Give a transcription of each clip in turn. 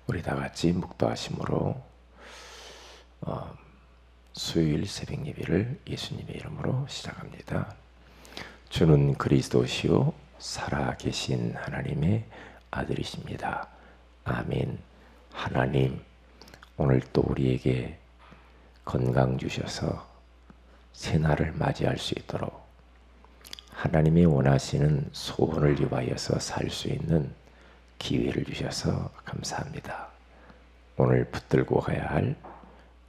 우리 다 같이 묵도하심으로 수요일 새벽 예배를 예수님의 이름으로 시작합니다. 주는 그리스도시요 살아계신 하나님의 아들이십니다. 아멘. 하나님, 오늘 또 우리에게 건강 주셔서 새날을 맞이할 수 있도록 하나님이 원하시는 소원을 위하여서 살 수 있는 기회를 주셔서 감사합니다. 오늘 붙들고 가야 할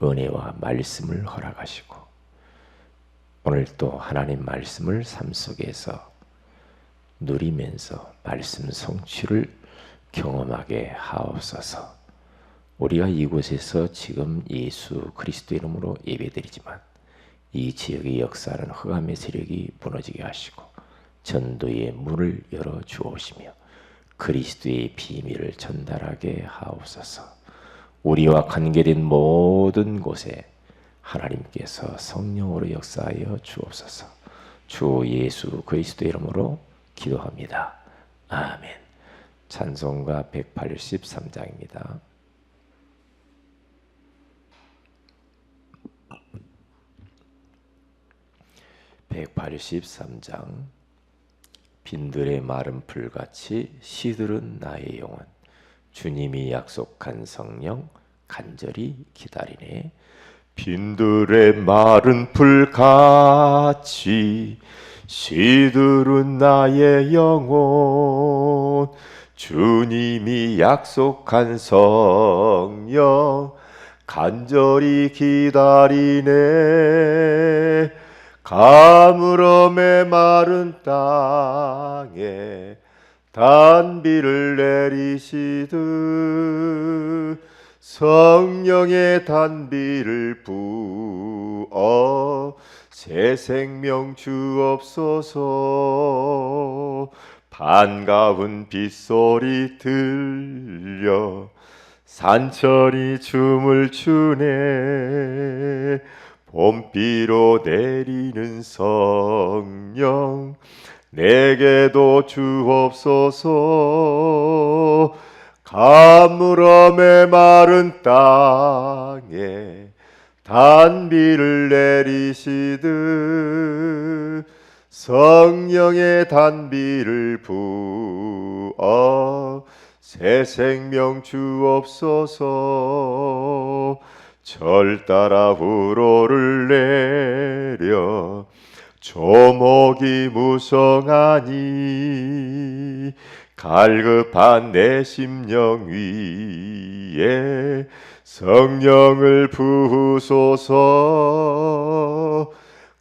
은혜와 말씀을 허락하시고 오늘 또 하나님 말씀을 삶 속에서 누리면서 말씀 성취를 경험하게 하옵소서. 우리가 이곳에서 지금 예수 그리스도 이름으로 예배드리지만 이 지역의 역사는 흑암의 세력이 무너지게 하시고 전도의 문을 열어 주옵시며 그리스도의 비밀을 전달하게 하옵소서. 우리와 관계된 모든 곳에 하나님께서 성령으로 역사하여 주옵소서. 주 예수 그리스도 이름으로 기도합니다. 아멘. 찬송가 183장입니다. (183장) 빈들의 마른 풀같이 시들은 나의 영혼, 주님이 약속한 성령 간절히 기다리네. 빈들의 마른 풀같이 시들은 나의 영혼, 주님이 약속한 성령 간절히 기다리네. 가물음의 마른 땅에 단비를 내리시듯 성령의 단비를 부어 새 생명 주옵소서. 반가운 빗소리 들려 산천이 춤을 추네. 봄비로 내리는 성령 내게도 주옵소서. 가물음의 마른 땅에 단비를 내리시듯 성령의 단비를 부어 새 생명 주옵소서. 절 따라 우로를 내려 조목이 무성하니 갈급한 내 심령 위에 성령을 부으소서.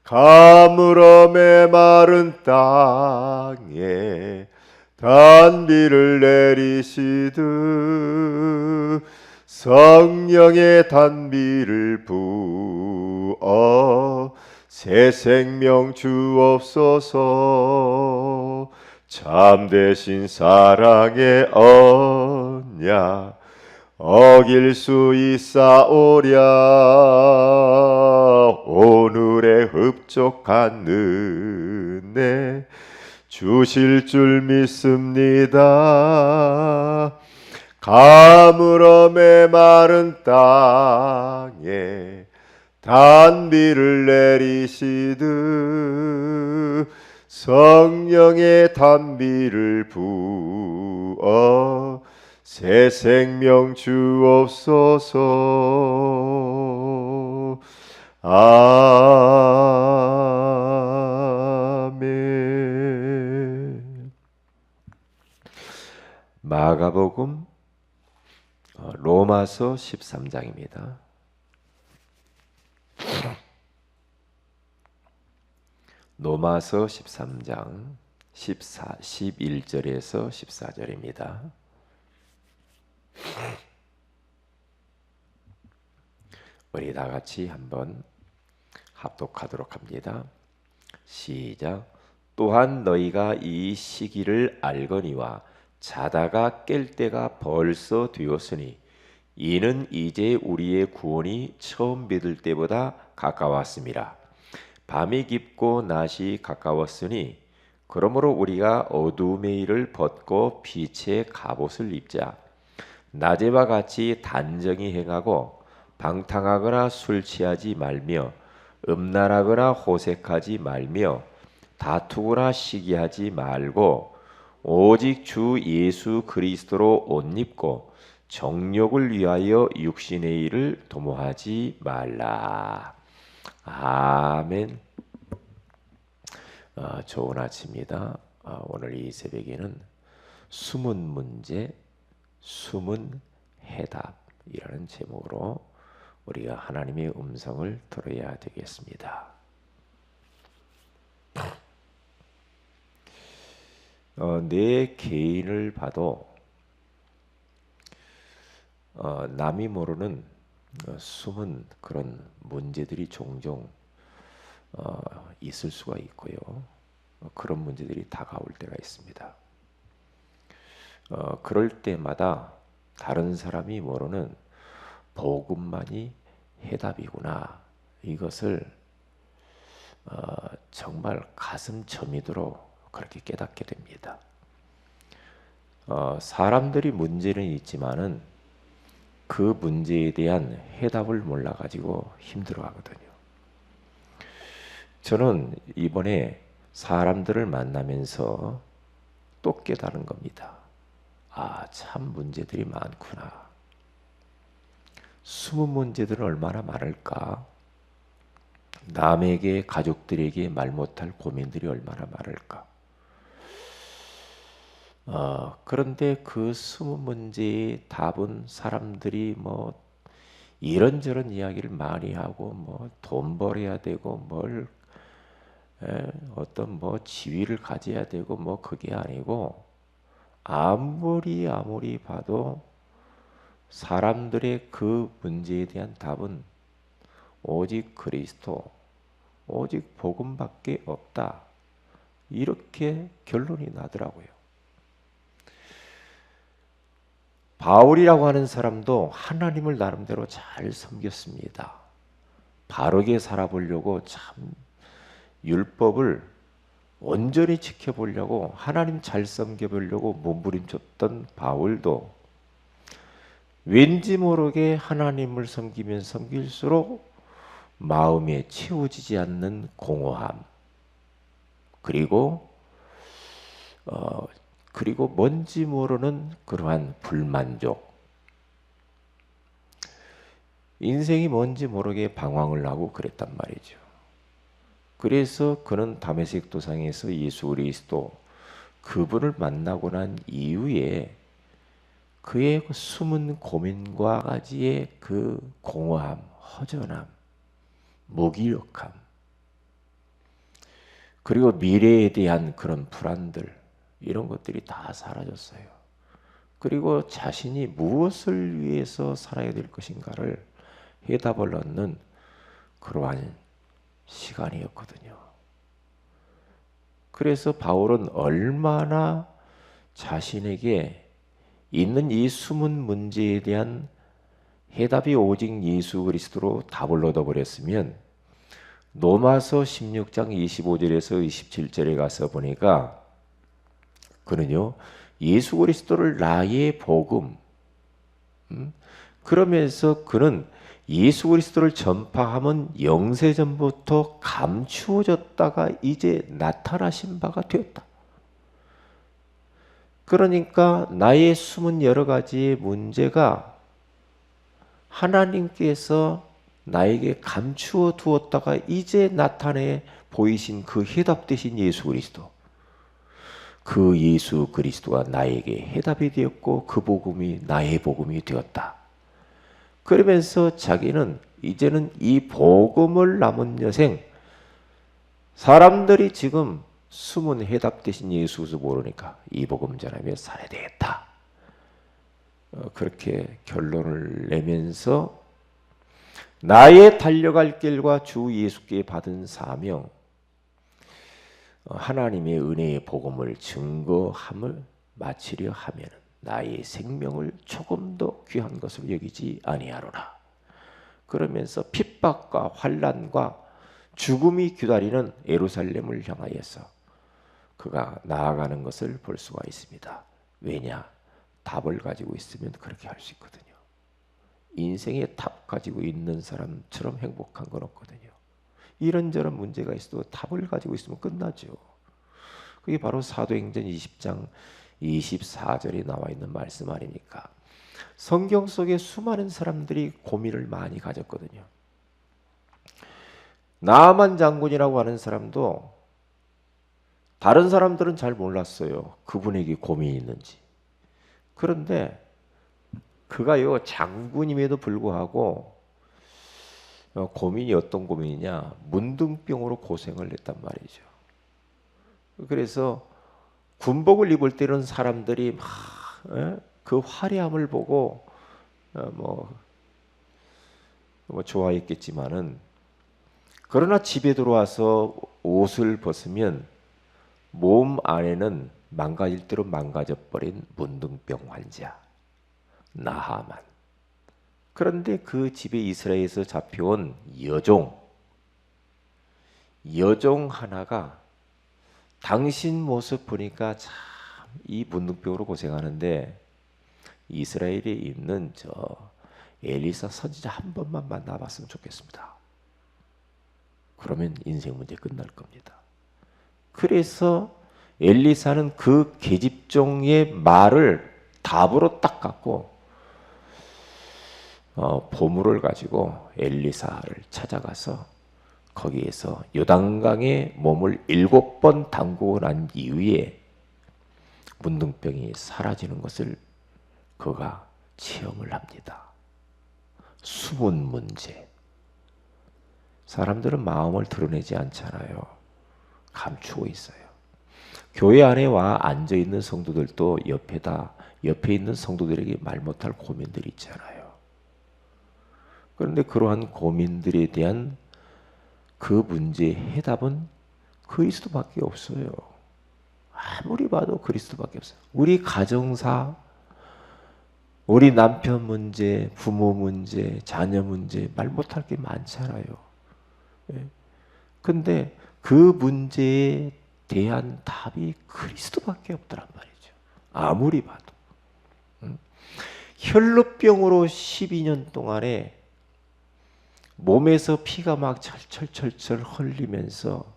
가물음의 마른 땅에 단비를 내리시듯 성령의 단비를 부어 새 생명 주옵소서. 참되신 사랑의 언약 어길 수 있사오랴. 오늘의 흡족한 은혜 주실 줄 믿습니다. 가물음의 마른 땅에 단비를 내리시듯 성령의 단비를 부어 새 생명 주옵소서. 아멘. 마가복음 로마서 13장입니다. 로마서 13장 11절에서 14절입니다. 우리 다 같이 한번 합독하도록 합니다. 시작. 또한 너희가 이 시기를 알거니와 자다가 깰 때가 벌써 되었으니 이는 이제 우리의 구원이 처음 믿을 때보다 가까웠습니다. 밤이 깊고 낮이 가까웠으니 그러므로 우리가 어두움의 일을 벗고 빛의 갑옷을 입자. 낮에와 같이 단정히 행하고 방탕하거나 술 취하지 말며 음란하거나 호색하지 말며 다투거나 시기하지 말고 오직 주 예수 그리스도로 옷 입고 정욕을 위하여 육신의 일을 도모하지 말라. 아멘. 좋은 아침입니다. 오늘 이 새벽에는 숨은 문제, 숨은 해답이라는 제목으로 우리가 하나님의 음성을 들어야 되겠습니다. 내 개인을 봐도 남이 모르는 숨은 그런 문제들이 종종 있을 수가 있고요. 그런 문제들이 다가올 때가 있습니다. 그럴 때마다 다른 사람이 모르는 복음만이 해답이구나. 이것을 정말 가슴 저미도록 그렇게 깨닫게 됩니다. 사람들이 문제는 있지만은 그 문제에 대한 해답을 몰라가지고 힘들어하거든요. 저는 이번에 사람들을 만나면서 또 깨달은 겁니다. 참 문제들이 많구나. 숨은 문제들은 얼마나 많을까? 남에게, 가족들에게 말 못할 고민들이 얼마나 많을까? 그런데 그 숨은 문제의 답은 사람들이 뭐 이런저런 이야기를 많이 하고 뭐 돈 벌어야 되고 뭘 어떤 뭐 지위를 가져야 되고 뭐 그게 아니고 아무리 봐도 사람들의 그 문제에 대한 답은 오직 그리스도, 오직 복음밖에 없다. 이렇게 결론이 나더라고요. 바울이라고 하는 사람도 하나님을 나름대로 잘 섬겼습니다. 바르게 살아보려고 참 율법을 온전히 지켜보려고 하나님 잘 섬겨보려고 몸부림쳤던 바울도 왠지 모르게 하나님을 섬기면 섬길수록 마음에 채워지지 않는 공허함 그리고 뭔지 모르는 그러한 불만족 인생이 뭔지 모르게 방황을 하고 그랬단 말이죠. 그래서 그는 다메섹 도상에서 예수 그리스도 그분을 만나고 난 이후에 그의 그 숨은 고민과 가지의 그 공허함, 허전함, 무기력함 그리고 미래에 대한 그런 불안들 이런 것들이 다 사라졌어요. 그리고 자신이 무엇을 위해서 살아야 될 것인가를 해답을 얻는 그러한 시간이었거든요. 그래서 바울은 얼마나 자신에게 있는 이 숨은 문제에 대한 해답이 오직 예수 그리스도로 답을 얻어버렸으면 로마서 16장 25절에서 27절에 가서 보니까 그는요 예수 그리스도를 나의 복음 그러면서 그는 예수 그리스도를 전파하면 영세전부터 감추어졌다가 이제 나타나신 바가 되었다. 그러니까 나의 숨은 여러 가지의 문제가 하나님께서 나에게 감추어 두었다가 이제 나타내 보이신 그 해답 되신 예수 그리스도. 그 예수 그리스도가 나에게 해답이 되었고 그 복음이 나의 복음이 되었다. 그러면서 자기는 이제는 이 복음을 남은 여생 사람들이 지금 숨은 해답 되신 예수 그리스도 모르니까 이 복음 전하며 살아야 되겠다. 그렇게 결론을 내면서 나의 달려갈 길과 주 예수께 받은 사명 하나님의 은혜의 복음을 증거함을 마치려 하면 나의 생명을 조금 더 귀한 것으로 여기지 아니하노라. 그러면서 핍박과 환난과 죽음이 기다리는 예루살렘을 향하여서 그가 나아가는 것을 볼 수가 있습니다. 왜냐? 답을 가지고 있으면 그렇게 할 수 있거든요. 인생의 답 가지고 있는 사람처럼 행복한 건 없거든요. 이런저런 문제가 있어도 답을 가지고 있으면 끝나죠. 그게 바로 사도행전 20장 24절에 나와 있는 말씀 아닙니까? 성경 속에 수많은 사람들이 고민을 많이 가졌거든요. 나아만 장군이라고 하는 사람도 다른 사람들은 잘 몰랐어요. 그분에게 고민이 있는지. 그런데 그가요, 장군임에도 불구하고 고민이 어떤 고민이냐, 문둥병으로 고생을 했단 말이죠. 그래서 군복을 입을 때는 사람들이 막 그 화려함을 보고 뭐 좋아했겠지만은, 그러나 집에 들어와서 옷을 벗으면 몸 안에는 망가질 대로 망가져 버린 문둥병 환자 나하만. 그런데 그 집에 이스라엘에서 잡혀온 여종 하나가 당신 모습 보니까 참 이 문둥병으로 고생하는데 이스라엘에 있는 저 엘리사 선지자 한 번만 만나봤으면 좋겠습니다. 그러면 인생 문제 끝날 겁니다. 그래서 엘리사는 그 계집종의 말을 답으로 딱 갖고 보물을 가지고 엘리사를 찾아가서 거기에서 요단강에 몸을 7번 담그고 난 이후에 문둥병이 사라지는 것을 그가 체험을 합니다. 숨은 문제. 사람들은 마음을 드러내지 않잖아요. 감추고 있어요. 교회 안에 와 앉아 있는 성도들도 옆에 있는 성도들에게 말 못할 고민들이 있잖아요. 그런데 그러한 고민들에 대한 그 문제의 해답은 그리스도밖에 없어요. 아무리 봐도 그리스도밖에 없어요. 우리 가정사, 우리 남편 문제, 부모 문제, 자녀 문제 말 못할 게 많잖아요. 근데 그 문제에 대한 답이 그리스도밖에 없더란 말이죠. 아무리 봐도. 혈루병으로 12년 동안에 몸에서 피가 막 철철철철 흘리면서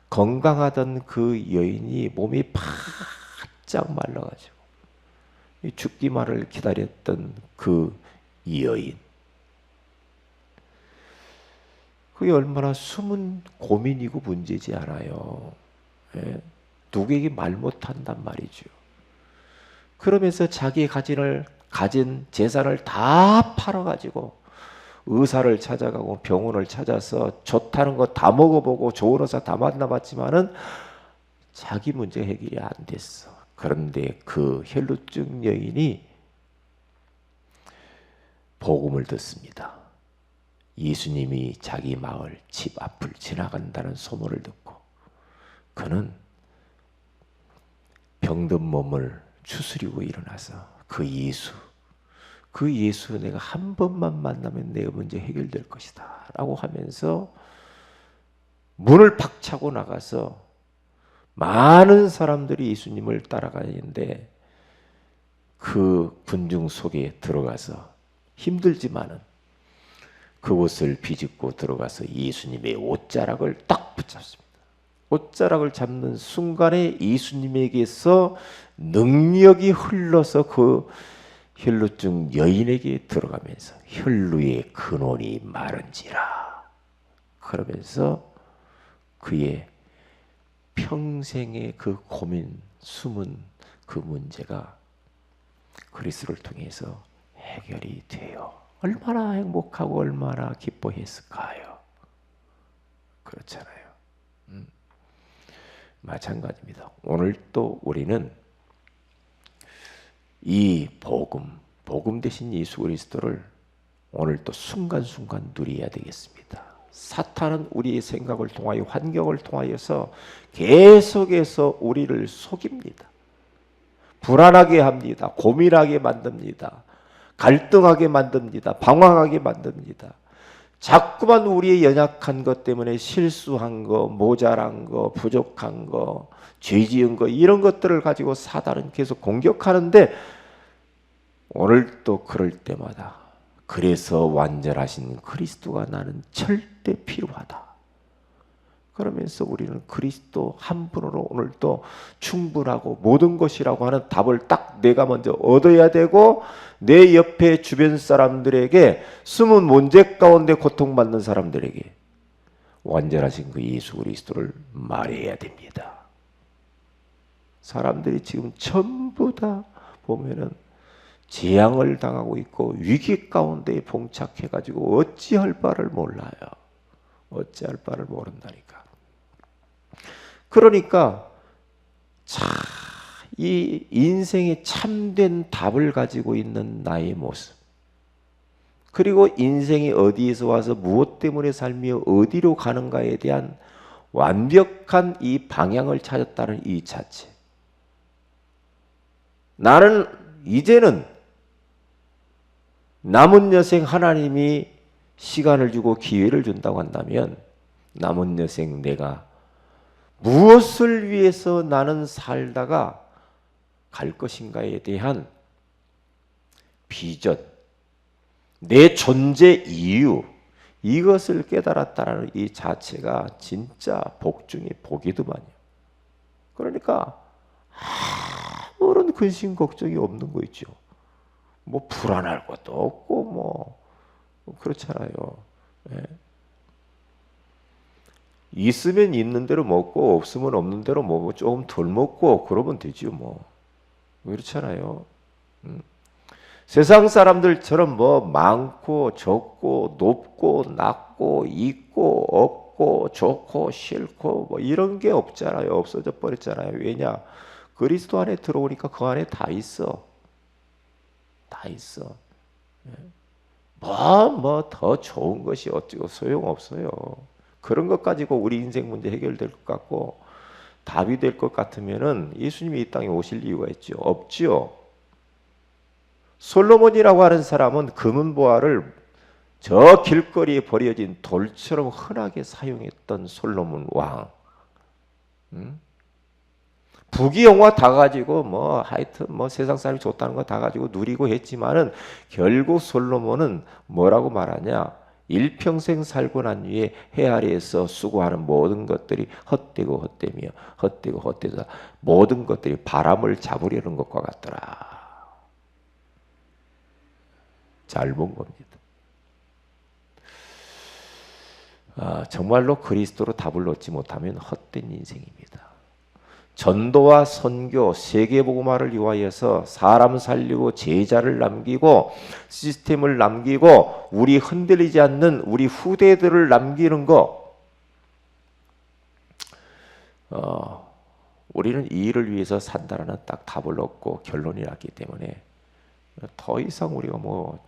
건강하던 그 여인이 몸이 바짝 말라가지고 죽기만을 기다렸던 그 여인. 그게 얼마나 숨은 고민이고 문제지 않아요. 누구에게 말 못한단 말이죠. 그러면서 자기 가진 재산을 다 팔아가지고 의사를 찾아가고 병원을 찾아서 좋다는 거 다 먹어보고 좋은 의사 다 만나봤지만은 자기 문제 해결이 안 됐어. 그런데 그 혈루증 여인이 복음을 듣습니다. 예수님이 자기 마을 집 앞을 지나간다는 소문을 듣고 그는 병든 몸을 추스리고 일어나서 그 예수 내가 한 번만 만나면 내 문제 해결될 것이다 라고 하면서 문을 팍 차고 나가서 많은 사람들이 예수님을 따라가는데 그 군중 속에 들어가서 힘들지만은 그곳을 비집고 들어가서 예수님의 옷자락을 딱 붙잡습니다. 옷자락을 잡는 순간에 예수님에게서 능력이 흘러서 그 혈루증 여인에게 들어가면서 혈루의 근원이 마른지라 그러면서 그의 평생의 그 고민, 숨은 그 문제가 그리스도를 통해서 해결이 돼요. 얼마나 행복하고 얼마나 기뻐했을까요? 그렇잖아요. 마찬가지입니다. 오늘 또 우리는 이 복음 대신 예수 그리스도를 오늘 또 순간순간 누려야 되겠습니다. 사탄은 우리의 생각을 통하여 환경을 통하여서 계속해서 우리를 속입니다. 불안하게 합니다. 고민하게 만듭니다. 갈등하게 만듭니다. 방황하게 만듭니다. 자꾸만 우리의 연약한 것 때문에 실수한 거, 모자란 거, 부족한 거, 죄 지은 거 이런 것들을 가지고 사단은 계속 공격하는데 오늘도 그럴 때마다 그래서 완전하신 그리스도가 나는 절대 필요하다. 그러면서 우리는 그리스도 한 분으로 오늘도 충분하고 모든 것이라고 하는 답을 딱 내가 먼저 얻어야 되고 내 옆에 주변 사람들에게 숨은 문제 가운데 고통받는 사람들에게 완전하신 그 예수 그리스도를 말해야 됩니다. 사람들이 지금 전부 다 보면은 재앙을 당하고 있고 위기 가운데 봉착해가지고 어찌할 바를 몰라요. 어찌할 바를 모른다니까. 그러니까 이 인생의 참된 답을 가지고 있는 나의 모습, 그리고 인생이 어디에서 와서 무엇 때문에 살며 어디로 가는가에 대한 완벽한 이 방향을 찾았다는 이 자체. 나는 이제는 남은 여생 하나님이 시간을 주고 기회를 준다고 한다면 남은 여생 내가 무엇을 위해서 나는 살다가 갈 것인가에 대한 비전, 내 존재 이유, 이것을 깨달았다는 이 자체가 진짜 복 중에 복이더만요. 그러니까 아무런 근심 걱정이 없는 거 있죠. 뭐 불안할 것도 없고 뭐 그렇잖아요. 예. 있으면 있는 대로 먹고 없으면 없는 대로 뭐 조금 덜 먹고 그러면 되죠 뭐. 그렇잖아요. 세상 사람들처럼 뭐 많고 적고 높고 낮고 있고 없고 좋고 싫고 뭐 이런 게 없잖아요. 없어져 버렸잖아요. 왜냐? 그리스도 안에 들어오니까 그 안에 다 있어. 다 있어. 뭐 더 좋은 것이 어쩌고 소용없어요. 그런 것 가지고 우리 인생 문제 해결될 것 같고 답이 될 것 같으면은 예수님이 이 땅에 오실 이유가 있죠? 없죠. 솔로몬이라고 하는 사람은 금은보화를 저 길거리에 버려진 돌처럼 흔하게 사용했던 솔로몬 왕. 부귀영화 다 가지고 뭐 하여튼 뭐 세상 사람이 좋다는 거 다 가지고 누리고 했지만은 결국 솔로몬은 뭐라고 말하냐? 일평생 살고 난 뒤에 해 아래에서 수고하는 모든 것들이 헛되고 헛되며 헛되고 헛되다 모든 것들이 바람을 잡으려는 것과 같더라. 잘 본 겁니다. 정말로 그리스도로 답을 얻지 못하면 헛된 인생입니다. 전도와 선교, 세계복음화를 위하여서 사람 살리고 제자를 남기고 시스템을 남기고 우리 흔들리지 않는 우리 후대들을 남기는 거 우리는 이 일을 위해서 산다라는 딱 답을 얻고 결론이 났기 때문에 더 이상 우리가 뭐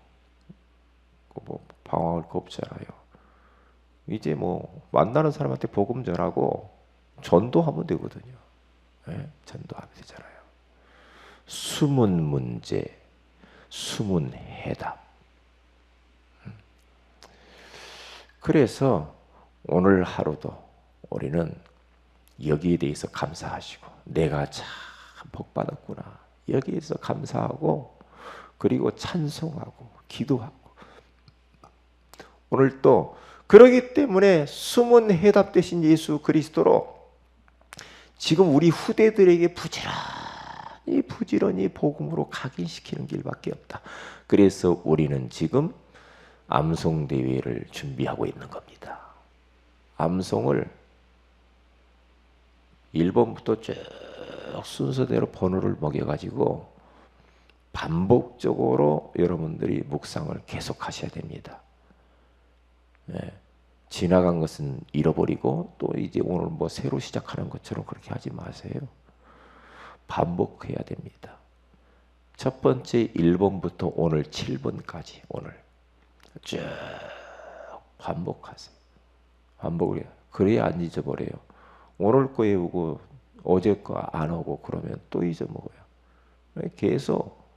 방황할 거 없잖아요. 이제 뭐 만나는 사람한테 복음 전하고 전도하면 되거든요. 네? 전도하면 되잖아요. 숨은 문제, 숨은 해답. 그래서 오늘 하루도 우리는 여기에 대해서 감사하시고 내가 참 복받았구나. 여기에서 감사하고 그리고 찬송하고 기도하고 오늘 또 그러기 때문에 숨은 해답 되신 예수 그리스도로 지금 우리 후대들에게 부지런히 복음으로 각인시키는 길밖에 없다. 그래서 우리는 지금 암송 대회를 준비하고 있는 겁니다. 암송을 1번부터 쭉 순서대로 번호를 먹여가지고 반복적으로 여러분들이 묵상을 계속하셔야 됩니다. 네. 지나간 것은 잃어버리고 또 이제 오늘 뭐 새로 시작하는 것처럼 그렇게 하지 마세요. 반복해야 됩니다. 첫 번째 1번부터 오늘 7번까지 오늘 쭉 반복하세요. 반복을 해요. 그래야 안 잊어버려요. 오늘 거 외우고 어제 거 안 오고 그러면 또 잊어먹어요. 계속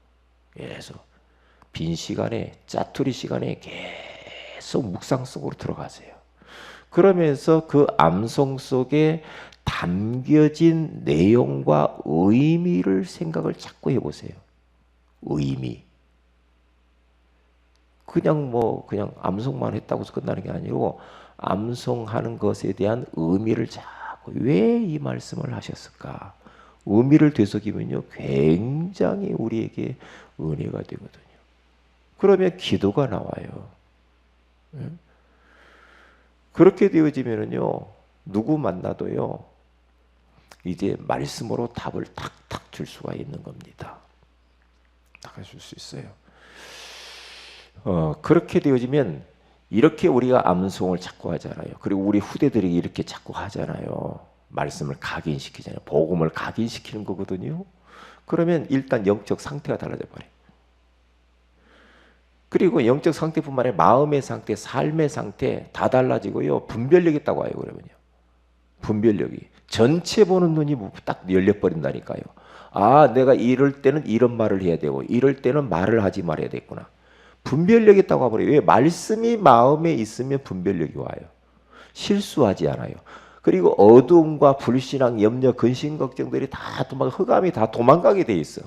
빈 시간에 짜투리 시간에 계속 묵상 속으로 들어가세요. 그러면서 그 암송 속에 담겨진 내용과 의미를 생각을 자꾸 해보세요. 의미. 그냥 암송만 했다고 해서 끝나는 게 아니고 암송하는 것에 대한 의미를 자꾸 왜 이 말씀을 하셨을까? 의미를 되새기면요 굉장히 우리에게 은혜가 되거든요. 그러면 기도가 나와요. 예? 그렇게 되어지면은요 누구 만나도요 이제 말씀으로 답을 탁탁 줄 수가 있는 겁니다. 탁 줄 수 있어요. 그렇게 되어지면 이렇게 우리가 암송을 자꾸 하잖아요. 그리고 우리 후대들이 이렇게 자꾸 하잖아요. 말씀을 각인시키잖아요. 복음을 각인시키는 거거든요. 그러면 일단 영적 상태가 달라져 버려요. 그리고 영적 상태뿐만 아니라 마음의 상태, 삶의 상태 다 달라지고요. 분별력이 있다고 해요. 그러면요. 분별력이. 전체 보는 눈이 딱 열려버린다니까요. 아, 내가 이럴 때는 이런 말을 해야 되고 이럴 때는 말을 하지 말아야 되겠구나. 분별력이 있다고 하버려요. 왜? 말씀이 마음에 있으면 분별력이 와요. 실수하지 않아요. 그리고 어두움과 불신앙, 염려, 근심, 걱정들이 다 흑암이 다 도망가게 돼 있어.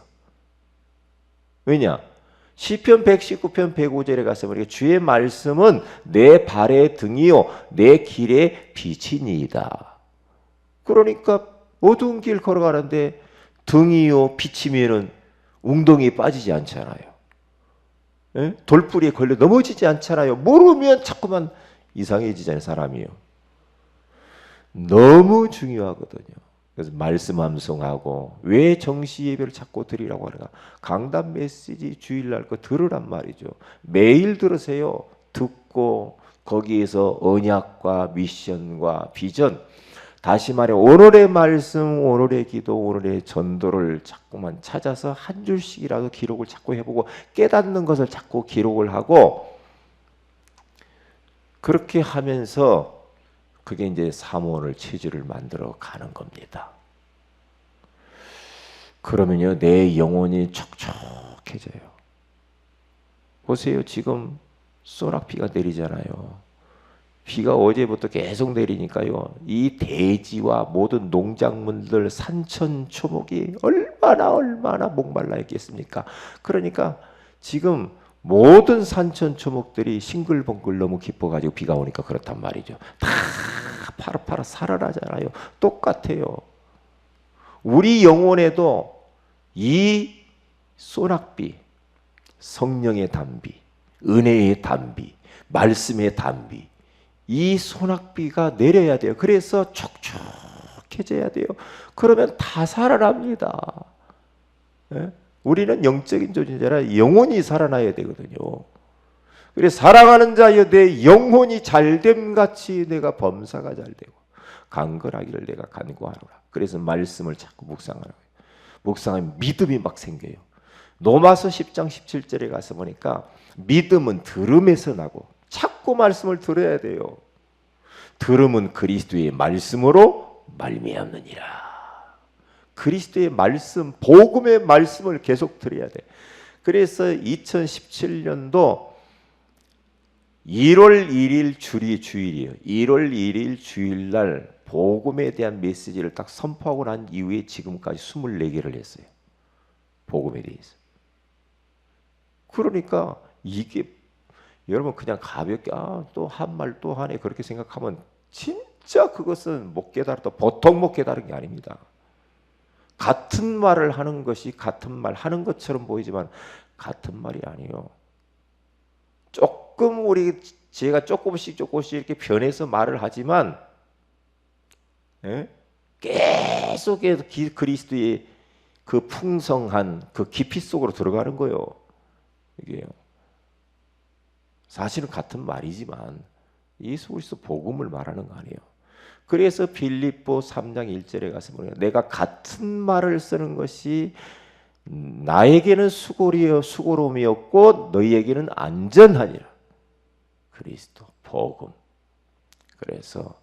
왜냐? 시편 119편 105절에 가서 우리가 주의 말씀은 내 발의 등이요 내 길의 빛이니이다. 그러니까 어두운 길 걸어가는데 등이요 빛이면은 웅덩이에 빠지지 않잖아요. 예? 돌뿌리에 걸려 넘어지지 않잖아요. 모르면 자꾸만 이상해지잖아요, 사람이요. 너무 중요하거든요. 그래서 말씀 암송하고 왜 정시 예배를 자꾸 드리라고 하는가? 강단 메시지 주일날 거 들으란 말이죠. 매일 들으세요. 듣고 거기에서 언약과 미션과 비전, 다시 말해 오늘의 말씀, 오늘의 기도, 오늘의 전도를 자꾸만 찾아서 한 줄씩이라도 기록을 자꾸 해보고 깨닫는 것을 자꾸 기록을 하고 그렇게 하면서 그게 이제 사모하는 체질을 만들어 가는 겁니다. 그러면요 내 영혼이 촉촉해져요. 보세요. 지금 소낙비가 내리잖아요. 비가 어제부터 계속 내리니까요. 이 대지와 모든 농작물들 산천초목이 얼마나 목말라 있겠습니까? 그러니까 지금 모든 산천초목들이 싱글벙글 너무 깊어가지고 비가 오니까 그렇단 말이죠. 다 파릇파릇 살아나잖아요. 똑같아요. 우리 영혼에도 이 소낙비, 성령의 단비, 은혜의 단비, 말씀의 단비, 이 소낙비가 내려야 돼요. 그래서 촉촉해져야 돼요. 그러면 다 살아납니다. 예? 우리는 영적인 존재라 영혼이 살아나야 되거든요. 그래서 사랑하는 자여 내 영혼이 잘됨 같이 내가 범사가 잘되고 강건하기를 내가 간구하노라. 그래서 말씀을 자꾸 묵상하라고요. 묵상하면 믿음이 막 생겨요. 로마서 10장 17절에 가서 보니까 믿음은 들음에서 나고 자꾸 말씀을 들어야 돼요. 들음은 그리스도의 말씀으로 말미암느니라. 그리스도의 말씀, 복음의 말씀을 계속 들어야 돼. 그래서 2017년도 1월 1일 주일이에요. 1월 1일 주일날 복음에 대한 메시지를 딱 선포하고 난 이후에 지금까지 24개를 했어요. 복음에 대해서. 그러니까 이게 여러분 그냥 가볍게 또 한 말 또 하네 그렇게 생각하면 진짜 그것은 못 깨달았다. 보통 못 깨달은 게 아닙니다. 같은 말을 하는 것이 같은 말 하는 것처럼 보이지만 같은 말이 아니에요. 조금 제가 조금씩 이렇게 변해서 말을 하지만 계속해서 그리스도의 그 풍성한 그 깊이 속으로 들어가는 거예요. 이게요. 사실은 같은 말이지만 예수 그리스도 복음을 말하는 거 아니에요. 그래서 빌립보 3장 1절에 가서 보면 내가 같은 말을 쓰는 것이 나에게는 수고로움이었고 너희에게는 안전하니라. 그리스도 복음. 그래서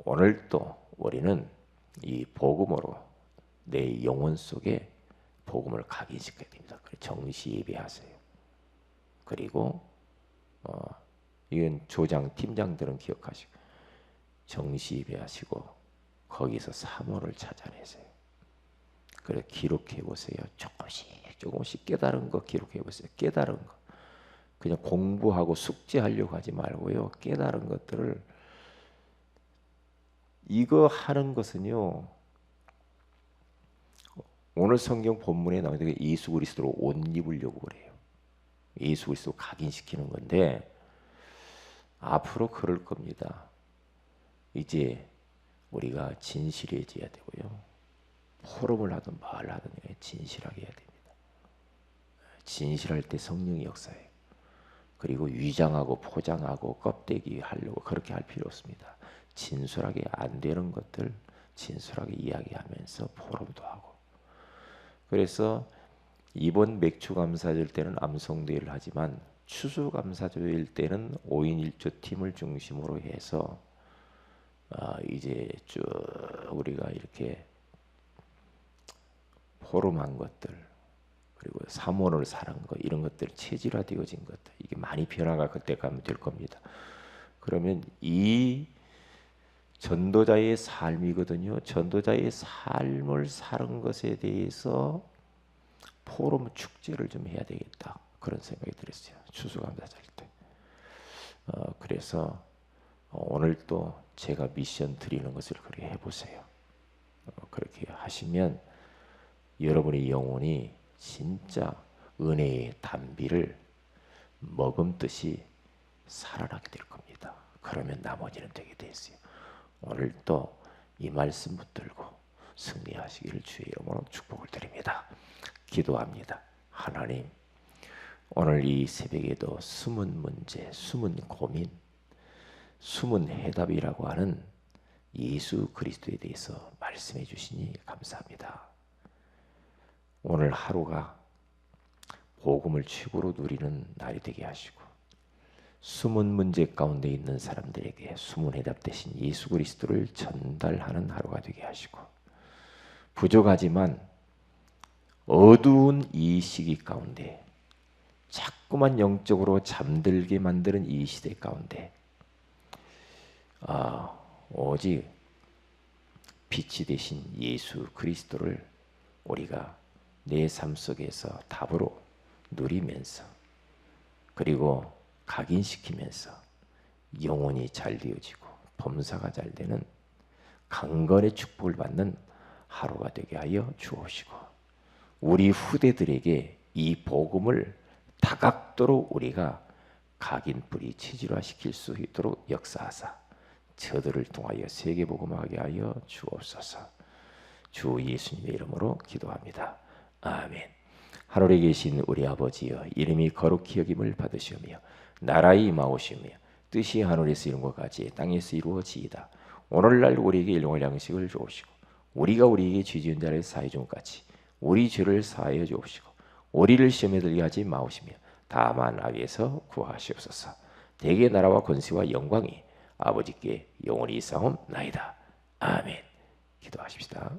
오늘도 우리는 이 복음으로 내 영혼 속에 복음을 각인시켜야 됩니다. 정시 예배하세요. 그리고 이건 조장 팀장들은 기억하시고 정시 예배하시고 거기서 사모를 찾아내세요. 그래 기록해 보세요. 조금씩 깨달은 거 기록해 보세요. 깨달은 거. 그냥 공부하고 숙제하려고 하지 말고요. 깨달은 것들을 이거 하는 것은요. 오늘 성경 본문에 나오는 게 예수 그리스도로 옷 입으려고 그래요. 예수 그리스도 각인시키는 건데 앞으로 그럴 겁니다. 이제 우리가 진실해져야 되고요. 포럼을 하든 말 하든 진실하게 해야 됩니다. 진실할 때 성령이 역사해요. 그리고 위장하고 포장하고 껍데기 하려고 그렇게 할 필요 없습니다. 진솔하게 안 되는 것들 진솔하게 이야기하면서 포럼도 하고. 그래서 이번 맥주감사절 때는 암송대회를 하지만 추수감사절 때는 5인 1조 팀을 중심으로 해서 이제 쭉 우리가 이렇게 포럼한 것들 그리고 사모를 사는 것 이런 것들 체질화되어진 것들 이게 많이 변화가 그때 가면 될 겁니다. 그러면 이 전도자의 삶이거든요. 전도자의 삶을 사는 것에 대해서 포럼 축제를 좀 해야 되겠다 그런 생각이 들었어요. 추수감사절 때. 그래서 오늘 또 제가 미션 드리는 것을 그렇게 해보세요. 그렇게 하시면 여러분의 영혼이 진짜 은혜의 단비를 머금듯이 살아나게 될 겁니다. 그러면 나머지는 되게 돼 있어요. 오늘 또 이 말씀 붙들고 승리하시기를 주의 이름으로 축복을 드립니다. 기도합니다. 하나님, 오늘 이 새벽에도 숨은 문제, 숨은 고민, 숨은 해답이라고 하는 예수 그리스도에 대해서 말씀해 주시니 감사합니다. 오늘 하루가 복음을 최고로 누리는 날이 되게 하시고 숨은 문제 가운데 있는 사람들에게 숨은 해답 대신 예수 그리스도를 전달하는 하루가 되게 하시고 부족하지만 어두운 이 시기 가운데 자꾸만 영적으로 잠들게 만드는 이 시대 가운데 오직 빛이 되신 예수 그리스도를 우리가 내 삶 속에서 답으로 누리면서 그리고 각인시키면서 영혼이 잘 되어지고 범사가 잘 되는 강건의 축복을 받는 하루가 되게 하여 주옵시고 우리 후대들에게 이 복음을 다각도로 우리가 각인뿌리 체질화시킬 수 있도록 역사하사 저들을 통하여 세계복음하게 하여 주옵소서. 주 예수님의 이름으로 기도합니다. 아멘. 하늘에 계신 우리 아버지여 이름이 거룩히 여김을 받으시오며 나라의 임하오시며 뜻이 하늘에서 이룬 것 같이 땅에서 이루어지이다. 오늘날 우리에게 일용할 양식을 주옵시고 우리가 우리에게 죄 지은 자를 사해 준 것 같이 우리 죄를 사하여 주옵시고 우리를 시험에 들게 하지 마옵시며 다만 악에서 구하시옵소서. 대개 나라와 권세와 영광이 아버지께 영원히 있사옵나이다. 아멘. 기도하십시다.